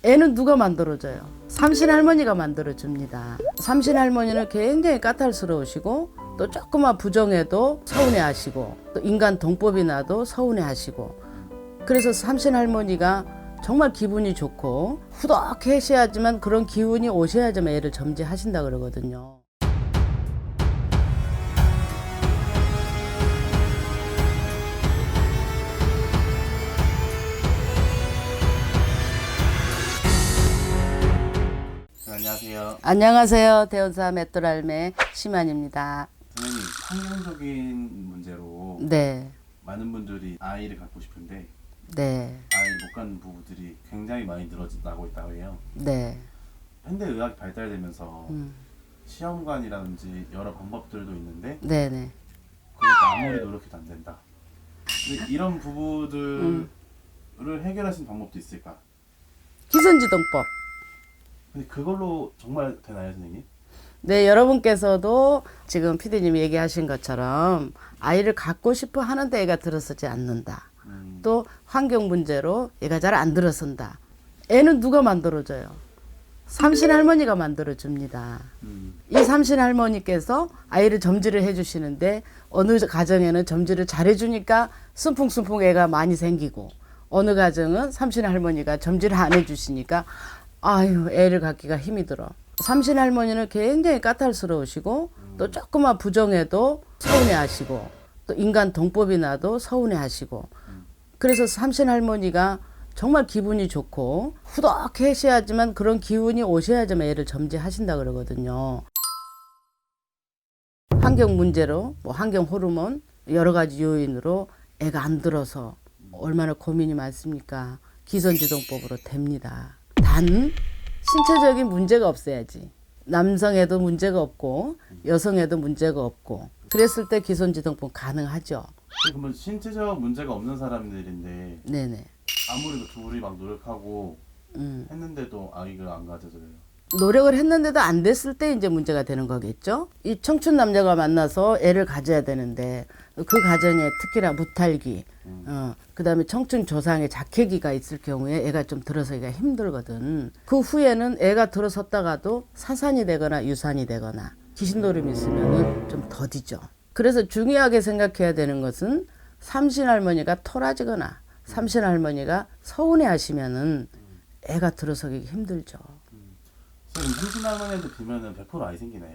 애는 누가 만들어줘요? 삼신 할머니가 만들어줍니다. 삼신 할머니는 굉장히 까탈스러우시고 또 조그만 부정해도 서운해하시고 또 인간 동법이 나도 서운해하시고, 그래서 삼신 할머니가 정말 기분이 좋고 후덕해셔야지만 그런 기운이 오셔야지만 애를 점지하신다 그러거든요. 안녕하세요. 안녕하세요. 대원사 맷돌알매 심한입니다. 선생님, 환경적인 문제로 네, 많은 분들이 아이를 갖고 싶은데 네, 아이 못 갖는 부부들이 굉장히 많이 늘어나고 있다고 해요. 네. 현대 의학이 발달되면서 시험관이라든지 여러 방법들도 있는데 네네. 그것도 아무리 노력해도 안 된다. 근데 이런 부부들을 해결하시는 방법도 있을까? 기선지동법. 근데 그걸로 정말 되나요, 선생님? 네, 여러분께서도 지금 피디님이 얘기하신 것처럼 아이를 갖고 싶어 하는데 애가 들어서지 않는다. 또 환경 문제로 애가 잘 안 들어선다. 애는 누가 만들어줘요? 삼신 할머니가 만들어줍니다. 이 삼신 할머니께서 아이를 점지를 해주시는데 어느 가정에는 점지를 잘해주니까 순풍순풍 애가 많이 생기고, 어느 가정은 삼신 할머니가 점지를 안 해주시니까 아유 애를 갖기가 힘이 들어. 삼신 할머니는 굉장히 까탈스러우시고 또 조그만 부정해도 서운해하시고 또 인간 동법이 나도 서운해하시고, 그래서 삼신 할머니가 정말 기분이 좋고 후덕해셔야지만 그런 기운이 오셔야지만 애를 점지하신다 그러거든요. 환경 문제로 환경 호르몬 여러 가지 요인으로 애가 안 들어서 얼마나 고민이 많습니까? 기선지동법으로 됩니다. 단 신체적인 문제가 없어야지. 남성에도 문제가 없고 여성에도 문제가 없고 그랬을 때 기선지동법 가능하죠. 그러면 신체적 문제가 없는 사람들인데 네네. 아무리 둘이 막 노력하고 했는데도 아이가 안 가져져요. 노력을 했는데도 안 됐을 때 이제 문제가 되는 거겠죠. 이 청춘 남자가 만나서 애를 가져야 되는데 그 가정에 특히나 무탈기, 그다음에 청춘 조상의 작회기가 있을 경우에 애가 좀 들어서기가 힘들거든. 그 후에는 애가 들어섰다가도 사산이 되거나 유산이 되거나 귀신노름이 있으면은 좀 더디죠. 그래서 중요하게 생각해야 되는 것은 삼신 할머니가 토라지거나 삼신 할머니가 서운해 하시면은 애가 들어서기 힘들죠. 선생님, 삼신 할머니한테 보면은 100% 아이 생기나요?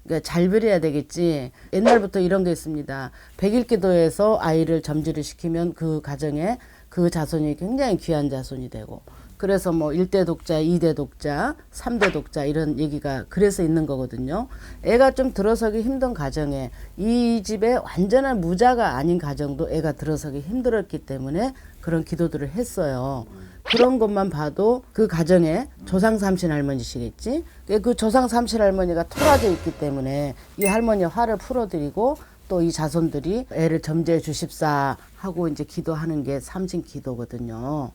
그러니까 잘 버려야 되겠지. 옛날부터 이런 게 있습니다. 백일기도에서 아이를 점지를 시키면 그 가정에 그 자손이 굉장히 귀한 자손이 되고, 그래서 뭐 1대 독자, 2대 독자, 3대 독자 이런 얘기가 그래서 있는 거거든요. 애가 좀 들어서기 힘든 가정에, 이 집에 완전한 무자가 아닌 가정도 애가 들어서기 힘들었기 때문에 그런 기도들을 했어요. 그런 것만 봐도 그 가정에 조상 삼신 할머니시겠지. 그 조상 삼신 할머니가 토라져 있기 때문에 이 할머니의 화를 풀어드리고 또 이 자손들이 애를 점지해 주십사 하고 이제 기도하는 게 삼신 기도거든요.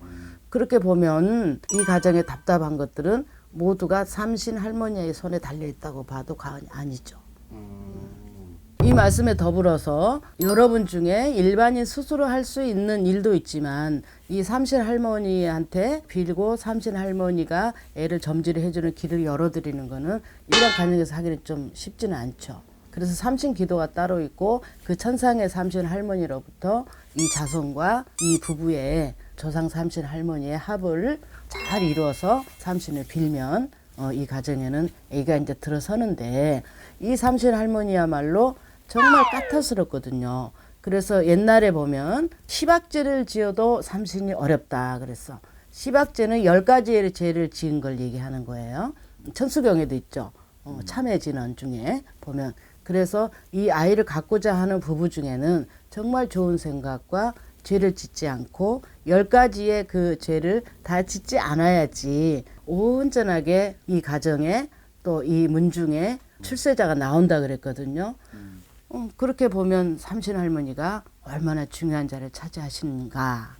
그렇게 보면 이 가정에 답답한 것들은 모두가 삼신 할머니의 손에 달려 있다고 봐도 과언이 아니죠. 이 말씀에 더불어서 여러분 중에 일반인 스스로 할 수 있는 일도 있지만 이 삼신 할머니한테 빌고 삼신 할머니가 애를 점지를 해주는 길을 열어드리는 거는 일반 가정에서 하기는 좀 쉽지는 않죠. 그래서 삼신 기도가 따로 있고 그 천상의 삼신 할머니로부터 이 자손과 이 부부의 조상 삼신 할머니의 합을 잘 이루어서 삼신을 빌면 이 가정에는 애가 이제 들어서는데, 이 삼신 할머니야말로 정말 까탈스럽거든요. 그래서 옛날에 보면 시박죄를 지어도 삼신이 어렵다 그랬어. 시박죄는 10가지의 죄를 지은 걸 얘기하는 거예요. 천수경에도 있죠. 참회진언 중에 보면. 그래서 이 아이를 갖고자 하는 부부 중에는 정말 좋은 생각과 죄를 짓지 않고 10가지의 그 죄를 다 짓지 않아야지 온전하게 이 가정에 또 이 문중에 출세자가 나온다 그랬거든요. 그렇게 보면 삼신 할머니가 얼마나 중요한 자리를 차지하시는가.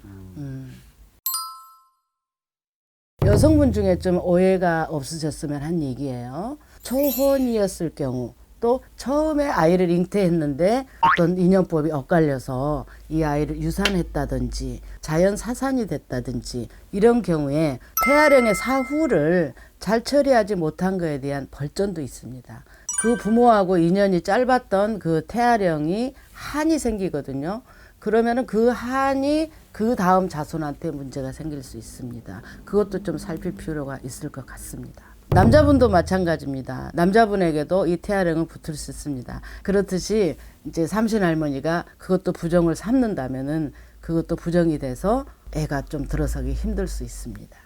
여성분 중에 좀 오해가 없으셨으면 한 얘기예요. 초혼이었을 경우 또 처음에 아이를 잉태했는데 어떤 인연법이 엇갈려서 이 아이를 유산했다든지 자연 사산이 됐다든지 이런 경우에 태아령의 사후를 잘 처리하지 못한 것에 대한 벌전도 있습니다. 그 부모하고 인연이 짧았던 그 태아령이 한이 생기거든요. 그러면은 그 한이 그 다음 자손한테 문제가 생길 수 있습니다. 그것도 좀 살필 필요가 있을 것 같습니다. 남자분도 마찬가지입니다. 남자분에게도 이 태아령은 붙을 수 있습니다. 그렇듯이 이제 삼신 할머니가 그것도 부정을 삼는다면은 그것도 부정이 돼서 애가 좀 들어서기 힘들 수 있습니다.